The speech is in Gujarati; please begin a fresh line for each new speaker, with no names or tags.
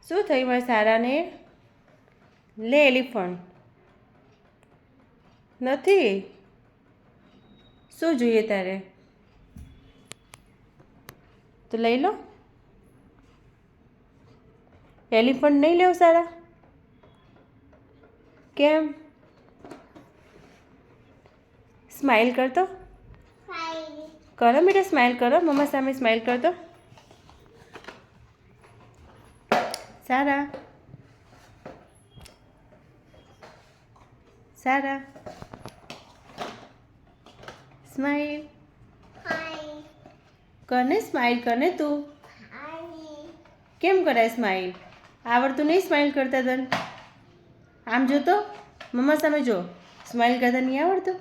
શું થયું મારા સારાને? લે એલિફન્ટ. નથી. શું જોઈએ તારે? તો લઈ લો. એલિફન્ટ નહીં લેવું સારા? કેમ? સ્માઇલ કરતો કરો બેટા, સ્માઇલ કરો. મમ્મા સામે સ્માઇલ કરતો. સારા સારા સ્માઇલ કરને, સ્માઇલ કરને તું. કેમ કરાય સ્માઇલ? આવડતું નહીં સ્માઇલ કરતા તને? આમ જો તો, મમ્મા સામે જો. સ્માઇલ કરતા નહીં આવડતું?